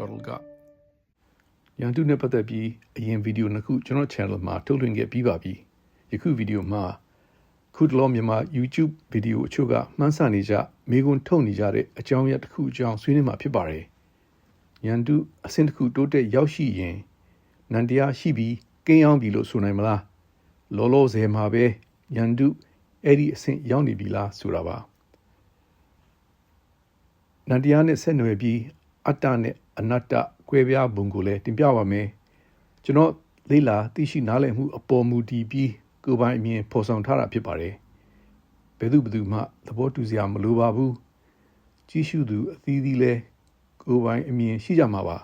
Aristotle ကရန်သူနဲ့ပတ်သက်ပြီးအရင်ဗီဒီယိုနှစ်ခုကျွန်တော် channel မှာထုတ်လွှင့်ခဲ့ပြီးပါပြီယခုဗီဒီယိုမှာခုတလောမြန်မာ YouTube ဗီဒီယိုအချို့ကမှန်းဆနေကြမိကွန်းထုတ်နေကြတဲ့အကြောင်းအရာတစ်ခုအကြောင်းဆွေးနွေးမှာဖြစ်ပါတယ်ရန်သူအဆင့်တစ်ခုတိုးတက်ရောက်ရှိရင်နန္တရားရှိပြီးကင်းအောင်ပြီလို့ဆိုနိုင်မလားလောလောဆယ်မှာပဲရန်သူအဲ့ဒီအဆင့်ရောက်နေပြီလားဆိုတာပါနန္တရားနဲ့ဆက်နွယ်ပြီးအတ္တနဲ့အနတ္တကွဲပြားပုံကိုလည်းတင်ပြပါမယ်ကျွန်တော်လေ့လာသိရှိနားလည်မှုအပေါ်မူတည်ပြီးကိုယ်ပိုင်အမြင်ဖော်ဆောင်ထားတာဖြစ်ပါတယ်ဘယ်သူမှသဘောတူစရာမလိုပါဘူးကြီးစုသူအသီးသီးလဲကိုယ်ပိုင်အမြင်ရှိကြမှာပါ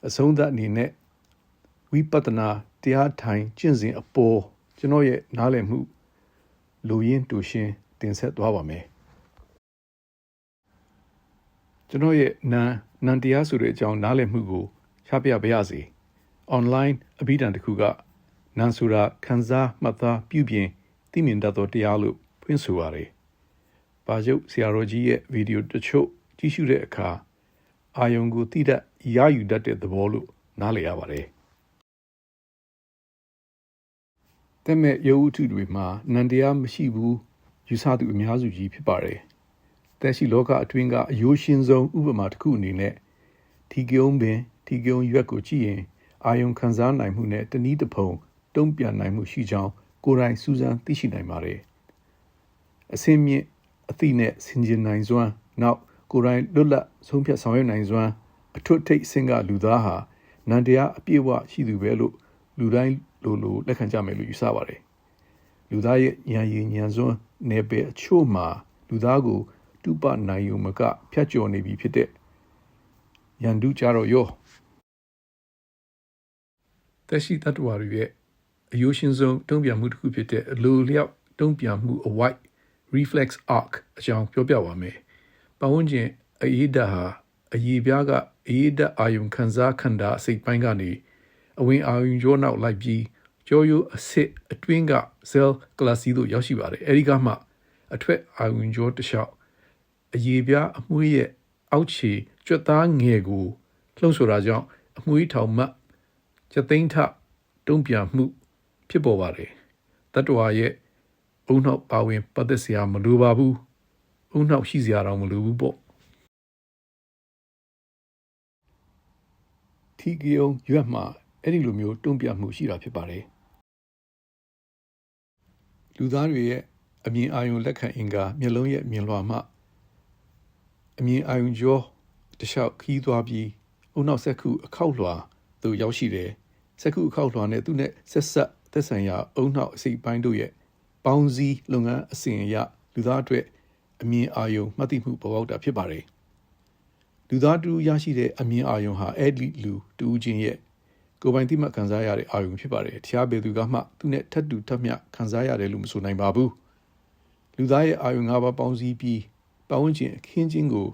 အဆုံးသတ်အနေနဲ့ဝိပဿနာတရားထိုင်ကျင့်စဉ်အပေါ်ကျွန်တော်ရဲ့နားလည်မှုလူရင်းတူရှင်းတင်ဆက်သွားပါမယ်ကျွန်တော်ရဲ့နန်တရားဆိုတဲ့အကြောင်းနားလည်မှုကိုချပြပါရစေ online အဘိဓမ္မာတစ်ခုကနန်ဆိုတာခံစားမှတ်သားပြုပြင်သိမြင်တတ်သောတရားလို့ဖွင့်ဆိုပါတယ်။ဘာကျုပ်ဆရာတော်ကြီးရဲ့ဗီဒီယိုတချို့ကြည့်ရှုတဲ့အခါအာယုံကိုသိတတ်ရယူတတ်တဲ့သဘောလို့နားလည်ရပါတယ်။တမဲ့ယုတ်ထုတွေမှာနန်တရားမရှိဘူးယူဆသူအများစုကြီးဖြစ်ပါတယ်။သက်ရှိလောကအတွင်းကအယိုးရှင်းဆုံးဥပမာတစ်ခုအနေနဲ့ထီကုံပင်ထီကုံရွက်ကိုကြည့်ရင်အာယုံခံစားနိုင်မှုနဲ့တနည်းတစ်ဖုံတုံ့ပြန်နိုင်မှုရှိကြောင်းကိုယ်တိုင်စူးစမ်းသိရှိနိုင်ပါတယ်။အစင်းမြင့်အသိနဲ့ဆင်ခြင်နိုင်စွမ်းနောက်ကိုယ်တိုင်လွတ်လပ်ဆုံးဖြတ်ဆောင်ရွက်နိုင်စွမ်းအထွတ်ထိပ်ဆင့်ကလူသားဟာနန္တရားအပြည့်အဝရှိသူပဲလို့လူတိုင်းလိုလက်ခံကြမယ်လို့ယူဆပါတယ်။လူသားရဲ့ဉာဏ်ရည်ဉာဏ်စွမ်းနယ်ပယ်အချို့မှာလူသားကိုတုပနိုင်ုံမကဖြတ်ကျော်နေပြီဖြစ်တဲ့ယန္တုကြတော့ရောသက်ရှိတ attva တွေရဲ့အယိုးရှင်းဆုံးတုံ့ပြန်မှုတစ်ခုဖြစ်တဲ့အလိုလျောက်တုံ့ပြန်မှုအဝိုက် reflex arc အကြောင်းပြောပြပါမယ်။ပတ်ဝန်းကျင်အရေးဓာတ်ဟာအရေးပြားကအရေးဓာတ်အာယုံခံစားခန္ဓာအစိတ်ပိုင်းကနေအဝင်အာယုံကြောနောက်လိုက်ပြီးကြောရိုးအစစ်အတွင်းက cell class တို့ရောက်ရှိပါတယ်။အဲဒီကမှအထွက်အာယုံကြောတစ်လျှောက်အရေးပြားအမွှေးရဲ့အောက်ခြေကြွက်သားငယ်ကိုလှုံ့ဆော်တာကြောင့်အမွှေးထောင်မှကျသိန်းထတုံ့ပြန်မှုဖြစ်ပေါ်ပါတယ်တတ္တဝါရဲ့အုံနောက်ပါဝင်ပတ်သက်စရာမလိုပါဘူးအုံနောက်ရှိစရာတော့မလိုဘူးပေါ့ထီကုံရွက်မှာအဲ့ဒီလိုမျိုးတုံ့ပြန်မှုရှိတာဖြစ်ပါတယ်လူသားတွေရဲ့အမြင်အာရုံလက်ခံအင်္ဂါမျက်လုံးရဲ့မြင်လွှာမှအမြင်အာရုံကြောတခြားခီးသွားပြီးအုံနောက်ဆက်ခုအခောက်လွှာသို့ရောက်ရှိတယ်ဆက်ခုအခောက်လွှာနဲ့သူနဲ့ဆက်ဆက်သက်ဆိုင်ရာအုံနောက်အစိတ်ပိုင်းတို့ရဲ့ပေါင်းစည်းလုပ်ငန်းအစဉ်အရလူသားအတွက်အမြင်အာရုံမှတ်သိမှုပေါ်ပေါက်တာဖြစ်ပါတယ်လူသားတူရရှိတဲ့အမြင်အာရုံဟာအဲ့ဒီလူတူချင်းရဲ့ကိုယ်ပိုင်သိမှတ်ခံစားရတဲ့အာရုံဖြစ်ပါတယ်တရားဘယ်သူကမှသူနဲ့ထပ်တူထပ်မျှခံစားရတယ်လို့မဆိုနိုင်ပါဘူးလူသားရဲ့အာရုံ၅ပါးပေါင်းစည်းပြီးပတ်ဝန်းကျင်အခင်းချင်းကို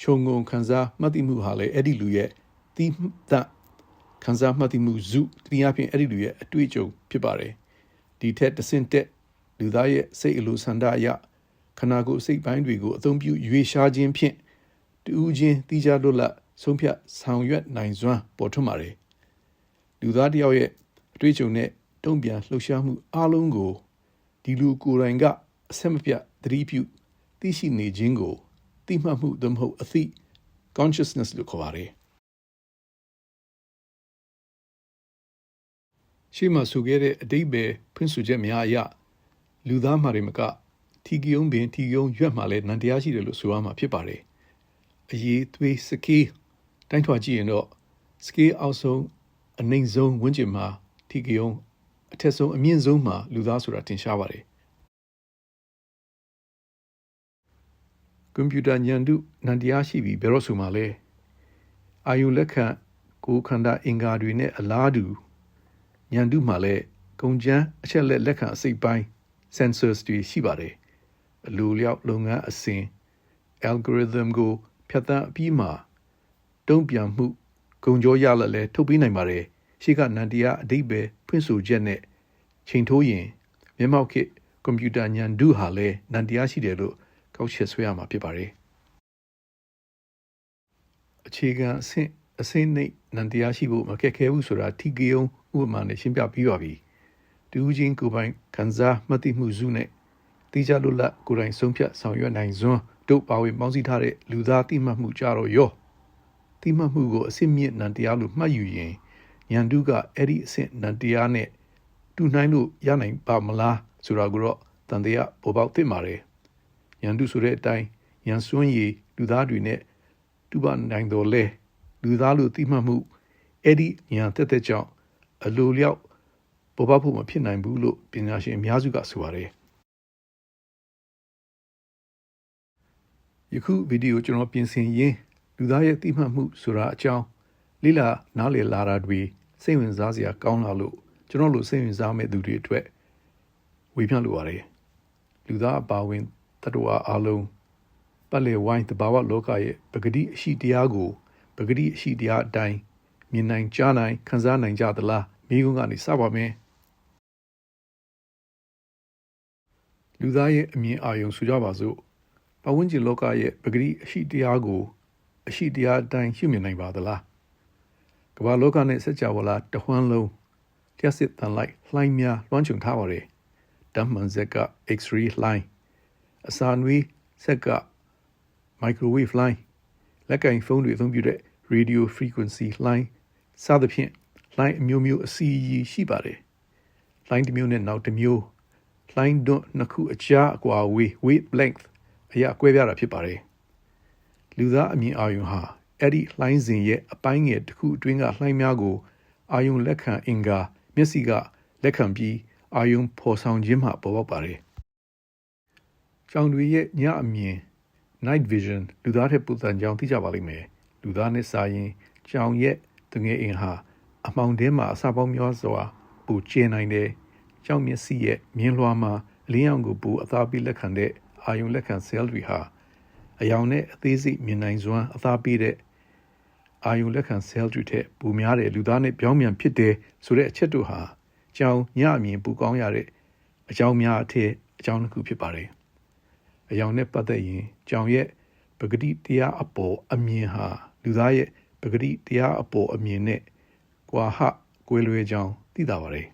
ခြုံငုံခံစားမှတ်သိမှုဟာလည်းအဲ့ဒီလူရဲ့သိသခံစားမှတ်သိမှုစုတနည်းအားဖြင့်အဲ့ဒီလူရဲ့အတွေ့အကြုံဖြစ်ပါတယ်ဒီထက်တစ်ဆင့်တက်လူသားရဲ့စိတ်အလိုဆန္ဒအရခန္ဓာကိုယ်စိတ်ပိုင်းတွေကိုအသုံးပြုရွေရှားခြင်းဖြင့်တူးချင်းတိကျလွတ်လပ်ဆုံးဖြတ်ဆောင်ရွက်နိုင်စွမ်းပေါ်ထွန်းပါတယ်လူသားတစ်ယောက်ရဲ့အတွေ့အကြုံနဲ့တုံ့ပြန်လှုပ်ရှားမှုအလုံးကိုဒီလူကိုယ်တိုင်ကအဆက်မပြတ်သတိပြုသိရှိနေခြင်းကိုသိမှတ်မှုသို့မဟုတ်အသိ consciousness လို့ခေါ်ပါတယ်ရှေ့မှာဆိုခဲ့တဲ့အတိတ်ပဲဖွင့်ဆိုချက်များအရလူသားမှာတွေမကထီကုံပင်ထီကုံရွက်မှာလည်းနန္တရားရှိတယ်လို့ဆိုရမှာဖြစ်ပါတယ်အရေးသွေးစကေးတိုင်းထွာကြည့်ရင်တော့စကေးအောက်ဆုံးအနှိမ့်ဆုံးဝန်းကျင်မှာထီကုံအထက်ဆုံးအမြင့်ဆုံးမှာလူသားဆိုတာထင်ရှားပါတယ်ကွန်ပျူတာဉာဏ်တုနန္တရားရှိပြီးဘယ်တော့ဆိုမှလဲအာယုလက်ခံကိုယ်ခန္ဓာအင်္ဂါတွေနဲ့အလားတူဉာဏ်တုမှာလည်းကုန်ကျန်းအချက်လက်ခံအစိတ်ပိုင်း sensors တွေရှိပါတယ်အလိုလျောက်လုပ်ငန်းအစဉ် algorithm ကိုဖြတ်သန်းအပြီးမှာတုံ့ပြန်မှုဂုဏ်ကြောရလဒ်လည်းထုတ်ပေးနိုင်ပါတယ်ရှေ့ကနန္တရားအဓိပ္ပာယ်ဖွင့်ဆိုချက်နဲ့ချိန်ထိုးရင်မျက်မှောက်ခေတ်ကွန်ပျူတာဉာဏ်တုဟာလည်းနန္တရားရှိတယ်လို့ကောက်ချက်ဆွဲရမှာဖြစ်ပါတယ် အခြေခံအဆင့်နှိမ့်နံတရားရှိဖို့မကက်ခဲဘူးဆိုတာထိကေုံဥပမာနဲ့ရှင်းပြပြီးပါပြီတူးချင်းကိုပိုင်ခံစားမှတ်သိမှုစုနဲ့တိကျလွတ်လပ်ကိုယ်တိုင်ဆုံးဖြတ်ဆောင်ရွက်နိုင်စွမ်းတို့ပါဝင်ပေါင်းစည်းထားတဲ့လူသားတိမှတ်မှုကြတော့ရောတိမှတ်မှုကိုအစစ်မြင့်နံတရားလို့မှတ်ယူရင်ဉာဏ်တုကအဲ့ဒီအဆင့်နံတရားနဲ့တူနိုင်လို့ရနိုင်ပါမလားဆိုတာကိုတော့တန်တရားပေါ်ပေါက်သိမှာတယ်ဉာဏ်တုဆိုတဲ့အတိုင်းဉာဏ်စွမ်းရည်လူသားတွေနဲ့တူပါနိုင်တော်လဲလူသားလို့တိမှတ်မှုအဲ့ဒီဉာဏ်တက်ကြောင့်အလိုလျောက်ပေါ်ပေါက်ဖို့မဖြစ်နိုင်ဘူးလို့ပညာရှင်အများစုကဆိုပါတယ်ယခုဗီဒီယိုကျွန်တော်ပြင်ဆင်ရင်းလူသားရဲ့တိမှတ်မှုဆိုတာအကြောင်းလိလာနားလည်လာတာတွေစိတ်ဝင်စားစရာကောင်းလာလို့ကျွန်တော်လိုစိတ်ဝင်စားမဲ့သူတွေအတွက်ဝေမျှလိုပါတယ်လူသားအပါဝင်တ attva အလုံးပတ်လည်ဝိုင်းတဘာဝလောကရဲ့ပဂတိအရှိတရားကိုပဂတိအရှိတရားအတိုင်းမြင်နိုင်ကြားနိုင်ခံစားနိုင်ကြသလားမိကုန်းကနေစပါမယ်လူသားရဲ့အမြင်အာရုံဆိုကြပါစို့ပတ်ဝန်းကျင်လောကရဲ့ပဂတိအရှိတရားကိုအရှိတရားအတိုင်းရှုမြင်နိုင်ပါသလားကမ္ဘာလောကနဲ့စัจ java လာတဝှမ်းလုံးလျှက်စစ်တန်လိုက်လှိုင်းများလွှမ်းခြုံထားပါတယ်ဓမ္မန်ဇက်က X-ray လှိုင်းအစာနွေးဆက်က microwave လှိုင်းလက်ကင်ဖုန်းတွေအသုံးပြုတဲ့ radio frequency လှိုင်းစသဖြင့်လှိုင်းအမျိုးမျိုးအစီအီရှိပါတယ်လှိုင်းတစ်မျိုးနဲ့နောက်တစ်မျိုးလှိုင်းတွန်းနှစ်ခုအကြားအကွာအဝေး wavelength အရာကွဲပြားတာဖြစ်ပါတယ်လူသားအမြင်အာရုံဟာအဲ့ဒီလှိုင်းစဉ်ရဲ့အပိုင်းငယ်တစ်ခုအတွင်းကလှိုင်းများကိုအာရုံလက်ခံအင်္ဂါမျက်စိကလက်ခံပြီးအာရုံဖော်ဆောင်ခြင်းမှပေါ်ပေါက်ပါတယ်။ကြောင်တွေရဲ့ညအမြင် night vision လူသားထက်ပိုတန်ကြောင်သိကြပါလိမ့်မယ်။လူသားနဲ့စာရင်ကြောင်ရဲ့တငယ်အင်ဟာအမှောင်ထဲမှာအစာပေါင်းများစွာပူကျင်းနိုင်တယ်။ကြောင်မျက်စိရဲ့မြင်လွှာမှာအလင်းရောင်ကိုပူအသားပေးလက်ခံတဲ့အာရုံလက်ခံ cell တွေဟာအယောင်နဲ့အသေးစိတ်မြင်နိုင်စွမ်းအသားပေးတဲ့အာယုလက်ခံ cell တွေထက်ပိုများတဲ့လူသားနဲ့ပြောင်းပြန်ဖြစ်တယ်ဆိုတဲ့အချက်တို့ဟာကြောင်ညအမြင်ပူကောင်းရတဲ့အကြောင်းများအထက်အကြောင်းတစ်ခုဖြစ်ပါတယ်။အယောင်နဲ့ပတ်သက်ရင်ကြောင်ရဲ့ပဂတိတရားအပေါ်အမြင်ဟာလူသားရဲ့ပဂတိတရားအပေါ်အမြင်နဲ့ကွာဟကွဲလွဲကြောင်းသိတာပါတယ်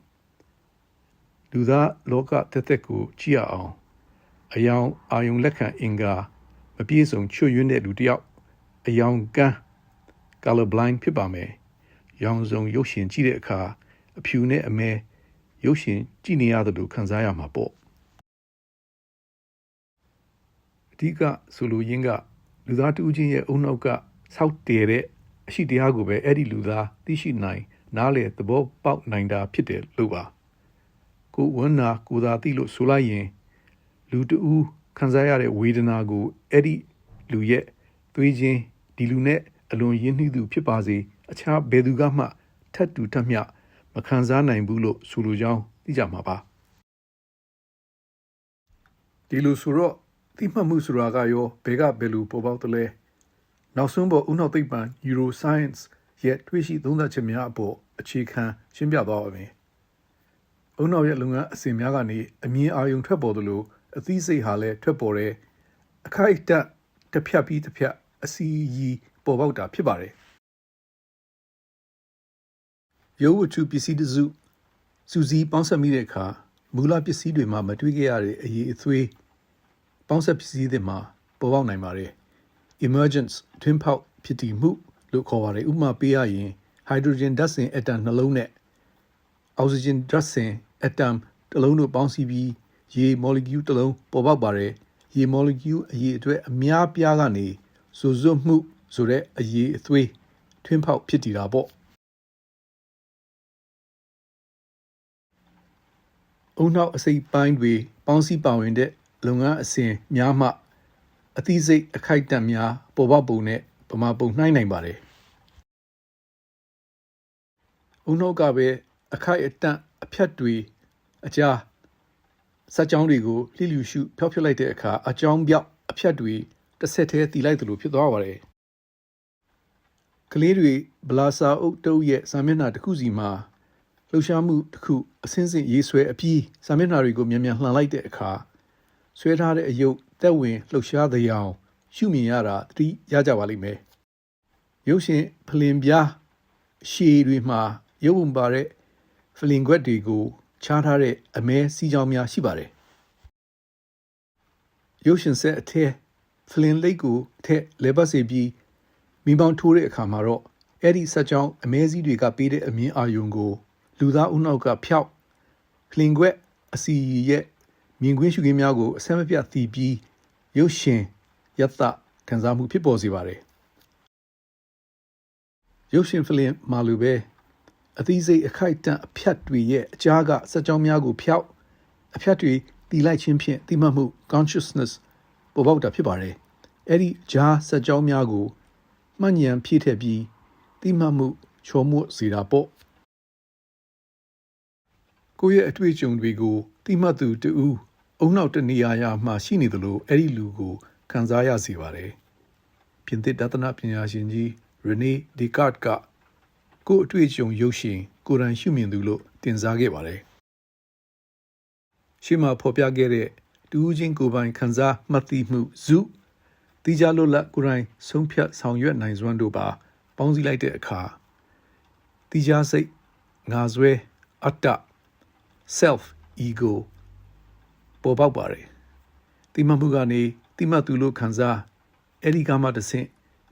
။လူသားလောကသက်ကိုကြည့်ရအောင်အယောင်အာယုလက်ခံအင်္ဂါမပြည့်စုံချွတ်ယွင်းတဲ့လူတစ်ယောက်အယောင်ကန်း color blind ဖြစ်ပါမယ်။ရောင်စုံရုပ်ရှင်ကြည့်တဲ့အခါအဖြူနဲ့အမဲရုပ်ရှင်ကြည့်နေရတယ်လို့ခံစားရမှာပေါ့။အဓိကဆိုလိုရင်းကလူသားတူးချင်းရဲ့အုံနောက်ကဆောက်တည်တဲ့အရှိတရားကိုပဲအဲ့ဒီလူသားသိရှိနိုင်နားလေသဘောပေါက်နိုင်တာဖြစ်တယ်လို့ပါ။ကိုယ်ဝန္နာကိုယ်သာသိလို့ဆိုလိုက်ရင်လူတူးခံစားရတဲ့ဝေဒနာကိုအဲ့ဒီလူရဲ့သွေးချင်းဒီလူနဲ့အလွန်ရင်းနှီးသူဖြစ်ပါစေအခြားဘယ်သူကမှထပ်တူထပ်မျှမခံစားနိုင်ဘူးလို့ဆိုလိုကြောင်းသိကြမှာပါဒီလိုဆိုတော့သိမှတ်မှုဆိုတာကရောဘယ်ကဘယ်လိုပေါ်ပေါက်သလဲနောက်ဆုံးပေါ်ဦးနှောက်သိပ္ပံ neuroscience ရဲ့တွေ့ရှိသုံးသပ်ချက်များအပေါ်အခြေခံရှင်းပြသွားပါမယ်ဦးနှောက်ရဲ့လုပ်ငန်းအစဉ်များကနေအမြင်အာရုံထွက်ပေါ်သလိုအသိစိတ်ဟာလည်းထွက်ပေါ်တယ်အခိုက်အတန့်တစ်ဖြတ်ပြီးတစ်ဖြတ်အစီရီပေါ်ပေါက်တာဖြစ်ပါတယ်ရုပ်ဝတ္ထုပစ္စည်းတစုစူးစီးပေါင်းစပ်မိတဲ့အခါမူလပစ္စည်းတွေမှာမတွေ့ခဲ့ရတဲ့အရေးအသွေးပေါင်းစပ်ပစ္စည်းတွေမှာပေါ်ပေါက်နိုင်ပါတယ် emergence ထွင်းပေါက်ဖြစ်တည်မှုလို့ခေါ်ပါတယ်ဥပမာပေးရရင် hydrogen ဓာတ်စဉ် atom နှလုံးနဲ့ oxygen ဓာတ်စဉ် atom တစ်လုံးတို့ပေါင်းစည်းပြီးရေ molecule တစ်လုံးပေါ်ပေါက်ပါတယ်ရေ molecule အရေးအတွက်အများပြားကနေဆိုစွတ်မှုဆိုတဲ့အရေးအသွေးထွင်းပေါက်ဖြစ်တည်တာပေါ့အုံနောက်အစိပ်ပိုင်းတွေပေါင်းစည်းပါဝင်တဲ့လုပ်ငန်းအစဉ်များမှအသိစိတ်အခိုက်အတန့်များပေါ်ပေါက်ပုံနဲ့ပမာပုံနှိုင်းနိုင်ပါတယ်အုံနောက်ကပဲအခိုက်အတန့်အဖြတ်တွေအကြားစက်ကြောင်းတွေကိုလှိလျူရှုဖျောက်ဖျက်လိုက်တဲ့အခါအကြောင်းပြောက်အဖြတ်တွေတစ်ဆက်တည်းတည်လိုက်သလိုဖြစ်သွားပါတယ်ကလေးတွေဗလာစာအုပ်တုပ်ရဲ့စာမျက်နှာတစ်ခုစီမှာလှုပ်ရှားမှုတစ်ခုအစင်းစင်းရေးဆွဲအပြီးစာမျက်နှာတွေကိုမြန်မြန်လှန်လိုက်တဲ့အခါဆွဲထားတဲ့အယုတ်သက်ဝင်လှုပ်ရှားသယောင်ရှုမြင်ရတာသတိရကြပါလိမ့်မယ် ရုပ်ရှင်ဖလင်ပြားရှည်တွေမှာရုပ်ပုံပါတဲ့ဖလင်ခွက်တွေကိုခြားထားတဲ့အမဲစီးကြောင်းများရှိပါတယ်ရုပ်ရှင်ဆက်အထက်ဖလင်လိတ်ကိုထက်လဲပတ်စေပြီးမိပေါင်းထိုးတဲ့အခါမှာတော့အဲ့ဒီဆက်ကြောင်းအမဲစည်းတွေကပေးတဲ့အမြင်အာရုံကိုလူသားဦးနောက်ကဖျောက်ဖလင်ခွက်အစီရဲ့မြင်ကွင်းရှုခင်းများကိုအဆက်မပြတ်သိပြီးရုပ်ရှင်ယတ္တခံစားမှုဖြစ်ပေါ်စေပါတယ်ရုပ်ရှင်ဖလင်မှာလိုပဲအသီးစိတ်အခိုက်အတန့်အဖြတ်တွေရဲ့အကြားကစက်ကြောင်းများကိုဖျောက်အဖြတ်တွေတီလိုက်ခြင်းဖြင့်သိမှတ်မှု consciousness ပေါ်ပေါက်တာဖြစ်ပါတယ်အဲ့ဒီကြားစက်ကြောင်းများကိုမှတ်ဉာဏ်ဖြည့်ထည့်ပြီးသိမှတ်မှုချောမွတ်စေတာပေါ့ကိုယ့်ရဲ့အတွေ့အကြုံတွေကိုသိမှတ်သူတူအုံနောက်တနေရာမှာရှိနေသလိုအဲ့ဒီလူကိုခံစားရစေပါတယ်ပြင်သစ်ဒသနပညာရှင်ကြီးရီနီဒီကတ်ကကိုယ့်အတွေ့အကြုံရုပ်ရှင်ကိုယ်တိုင်ရှုမြင်သူလို့တင်စားခဲ့ပါတယ်ရှေ့မှာဖော်ပြခဲ့တဲ့တူးချင်းကိုယ်ပိုင်ခံစားမှတ်သိမှုစုတိကျလွတ်လပ်ကိုယ်တိုင်ဆုံးဖြတ်ဆောင်ရွက်နိုင်စွမ်းတို့ပါပေါင်းစည်းလိုက်တဲ့အခါတိကျစိတ်ငါဆွဲအတ္တ self ego ပေါ်ပေါက်ပါတယ်တိမှတ်မှုကနေတိမှတ်သူလို့ခံစားအဲ့ဒီကမှတစ်ဆင့်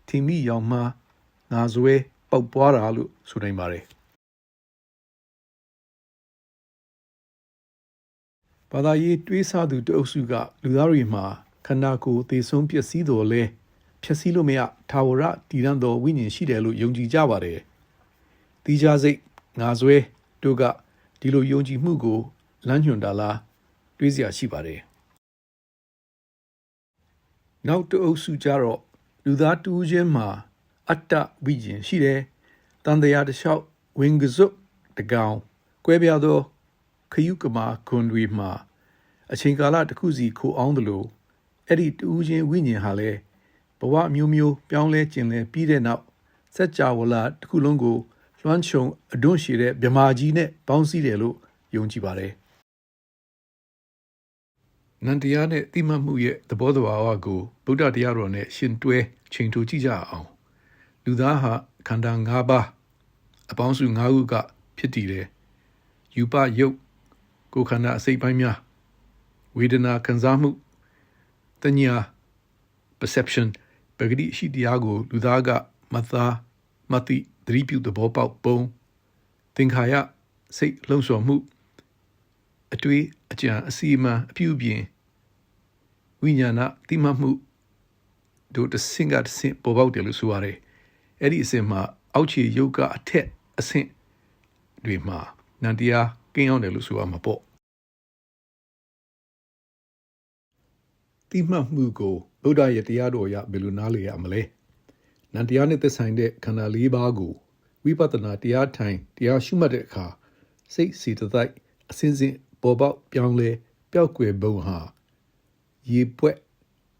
ထင်မိရောင်မှငါဆွဲပေါက်ပွားတာလို့ဆိုနိုင်ပါတယ်ဘာသာရေးတွေးဆသူတအုပ်စုကလူသားတွေမှာခန္ဓာကိုယ်သေဆုံးပျက်စီးတော်လဲဖြည့်ဆည်းလို့မရထာဝရတည်တံ့သောဝိညာဉ်ရှိတယ်လို့ယုံကြည်ကြပါတယ်တိကျစိတ်ငါဆွဲတို့ကဒီလိုယုံကြည်မှုကိုလမ်းညွှန်တာလားတွေးစရာရှိပါတယ်နောက်တအုပ်စုကြတော့လူသားတူးချင်းမှာအတ္တဝိညာဉ်ရှိတယ်တန်တရားတစ်လျှောက်ဝင်ကစွတ်တကောင်ကွဲပြားသောခယုကမာခွန်တွေမှာအချိန်ကာလတစ်ခုစီခိုအောင်သလိုအဲ့ဒီတူးချင်းဝိညာဉ်ဟာလည်းဘဝမျိုးမျိုးပြောင်းလဲကျင်လဲပြီးတဲ့နောက်စัจ java လာတစ်ခုလုံးကိုလွှမ်းခြုံအတွန့်ရှည်တဲ့ဗြမာကြီးနဲ့ပေါင်းစည်းတယ်လို့ယုံကြည်ပါတယ်နန္တရားနဲ့တိမှတ်မှုရဲ့သဘောတဘာဝကိုဗုဒ္ဓတရားတော်နဲ့ရှင်တွဲချိန်ထိုးကြည့်ကြအောင်လူသားဟာခန္ဓာ၅ပါးအပေါင်းစု၅ခုကဖြစ်တည်တယ်ယူပယုတ်ကိုယ်ခန္ဓာအစိတ်ပိုင်းများဝေဒနာခံစားမှုတညာ perception ပဂတိရှိတရားကိုလူသားကမသားမသိသတိပြုသဘောပေါက်ပုံသင်္ခါရစိတ်လှုံ့ဆော်မှုအတွေ့အကြံအစီအမံအပြုအပြင်ဝိညာဏတိမှတ်မှုတို့တစ်ဆင့်ကတစ်ဆင့်ပေါ်ပေါက်တယ်လို့ဆိုရတယ်အဲ့ဒီအဆင့်မှာအောက်ခြေယုတ်ကအထက်အဆင့်တွေမှာနန္တရားကင်းအောင်တယ်လို့ဆိုရမှာပေါ့တိမှတ်မှုကိုဗုဒ္ဓရဲ့တရားတော်အရဘယ်လိုနားလည်ရမလဲနန္တရားနဲ့သက်ဆိုင်တဲ့ခန္ဓာ၄ပါးကိုဝိပဿနာတရားထိုင်တရားရှုမှတ်တဲ့အခါစိတ်စေတသိက်အစဉ်စဉ်ပေါ်ပေါက်ပြောင်းလဲပျောက်ကွယ်ပုံဟာရေပွက်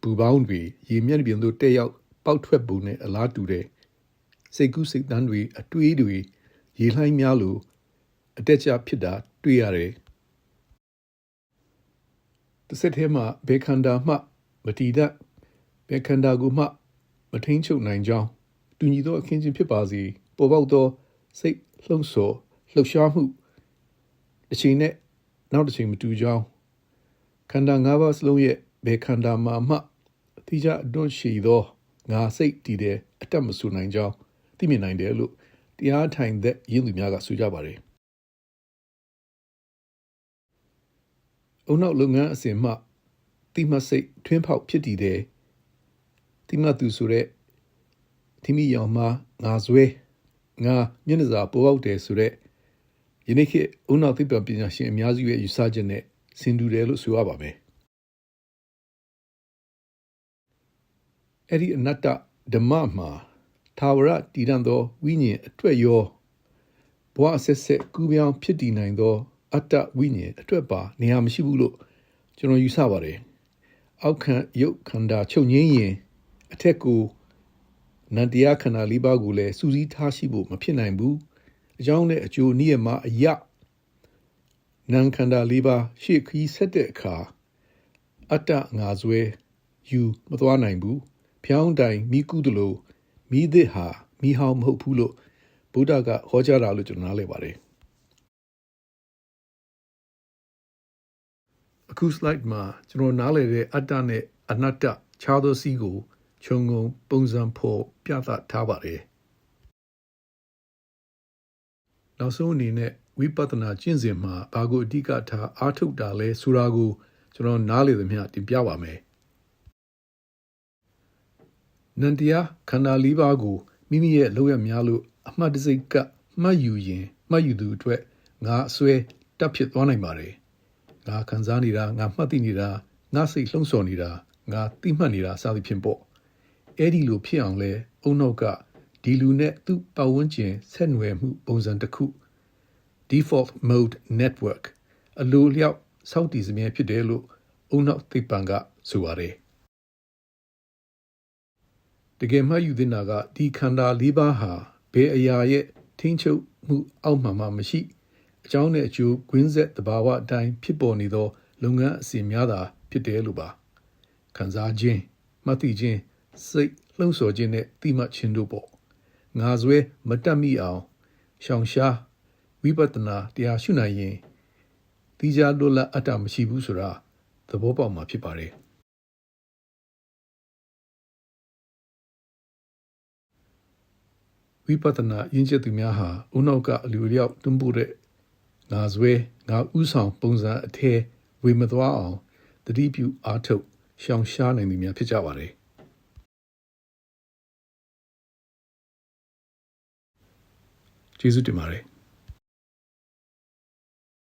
ပူပေါင်းတွေရေမျက်နှာပြင်သို့တက်ရောက်ပေါက်ထွက်ပုံနဲ့အလားတူတဲ့စိတ်ကူးစိတ်တန်းတွေအတွေးတွေရေလှိုင်းများလိုအတက်ကြဖြစ်တာတွေ့ရတယ်တစ်စက်ထဲမှာဘယ်ခန္ဓာမှမတည်တတ်ဘယ်ခန္ဓာကိုမှမထိန်ချုပ်နိုင်ကြောင်းတူညီသောအခင်းချင်းဖြစ်ပါစေပေါ်ပေါက်သောစိတ်လှုံ့ဆော်လှုပ်ရှားမှုတစ်ချိန်နဲ့နောက်တစ်ချိန်မတူကြောင်းခန္ဓာ၅ပါးစလုံးရဲ့ဘယ်ခန္ဓာမှာမှအတိအကျအတွန့်ရှည်သောငါစိတ်တည်တဲ့အတတ်မဆူနိုင်ကြောင်းသိမြင်နိုင်တယ်လို့တရားထိုင်တဲ့ရင်းသူများကဆိုကြပါတယ်အုံနောက်လုပ်ငန်းအစဉ်မှတိမစိတ်ထွင်းဖောက်ဖြစ်တည်တဲ့တိမသူဆိုတဲ့တိမိယောင်မှာငါဆွဲငါမျက်နှာစာပေါ်ပေါက်တယ်ဆိုတဲ့ယနေ့ခေတ်အုံနောက်သိပ္ပံပညာရှင်အများစုရဲ့ယူဆချက်နဲ့ဆင်တူတယ်လို့ဆိုရပါမယ်အဲ့ဒီအနတ္တဓမ္မမှာထာဝရတည်တံ့သောဝိညာဉ်အတွက်ရောဘဝဆက်ဆက်ကူးပြောင်းဖြစ်တည်နိုင်သောအတ္တဝိညာဉ်အတွက်ပါနေရာမရှိဘူးလို့ကျွန်တော်ယူဆပါတယ်အောက်ခံရုပ်ခန္ဓာချုပ်ငင်းရင်အထက်ကိုနန္တရားခန္ဓာ၄ပါးကိုလည်းစူးစီးထားရှိဖို့မဖြစ်နိုင်ဘူးအကြောင်းနဲ့အကျိုးနိယမအယနံခန္ဓာ၄ပါးရှေ့ခီးဆက်တဲ့အခါအတ္တငါဆွဲယူမသွားနိုင်ဘူးဖျောင်းတိုင်မိကုသလိုမိသစ်ဟာ မီးဟောင်းမဟုတ်ဘူးလို့ဗုဒ္ဓကဟောကြားတာလို့ကျွန်တော်နားလည်ပါတယ်အခု slide မှာကျွန်တော်နားလည်တဲ့အတ္တနဲ့အနတ္တခြားသောစီးကိုခြုံငုံပုံစံဖော်ပြသထားပါတယ်နောက်ဆုံးအနေနဲ့ဝိပဿနာကျင့်စဉ်မှာဘာကိုအဓိကထားအားထုတ်တာလဲဆိုတာကိုကျွန်တော်နားလည်သမျှတင်ပြပါမယ်နန္တရားခန္ဓာ၄ပါးကိုမိမိရဲ့လောက်ရများလို့အမှတ်တစိတ်ကမှတ်ယူရင်မှတ်ယူသူအတွက်ငါအစွဲတက်ဖြစ်သွားနိုင်ပါတယ်ငါခံစားနေတာငါမှတ်သိနေတာငါစိတ်လှုံ့ဆော်နေတာငါသိမှတ်နေတာစသဖြင့်ပေါ့အဲ့ဒီလိုဖြစ်အောင်လဲအုံနောက်ကဒီလူနဲ့သူ့ပတ်ဝန်းကျင်ဆက်နွယ်မှုပုံစံတစ်ခု default mode network အလိုလျောက်စောင့်တည်စမြဲဖြစ်တယ်လို့အုံနောက်သိပ္ပံကဆိုပါတယ်တကယ်မှယူသင့်တာကဒီခန္ဓာ၄ပါးဟာဘယ်အရာရဲ့ထိန်းချုပ်မှုအောက်မှာမရှိအကြောင်းနဲ့အကျိုးကွင်းဆက်သဘာဝအတိုင်းဖြစ်ပေါ်နေသောလုပ်ငန်းအစီအများသာဖြစ်တယ်လို့ပါခံစားခြင်းမှတ်သိခြင်းစိတ်လှုံ့ဆော်ခြင်းနဲ့သိမှတ်ခြင်းတို့ပေါ့ငါစွဲမတက်မိအောင်ရှောင်ရှားဝိပဿနာတရားရှုနိုင်ရင်တိကျလွတ်လပ်အတ္တမရှိဘူးဆိုတာသဘောပေါက်မှာဖြစ်ပါတယ်ဝိပဿနာရင်းချက်သူများဟာဦးနောက်ကအလူလျောက်တွန်းပို့တဲ့ငါစွဲငါဥဆောင်ပုံစံအထဲဝေမသွားအောင်တတိပြုအားထုတ်ရှောင်ရှားနိုင်သူများဖြစ်ကြပါတယ်ကျေးဇူးတင်ပါတယ်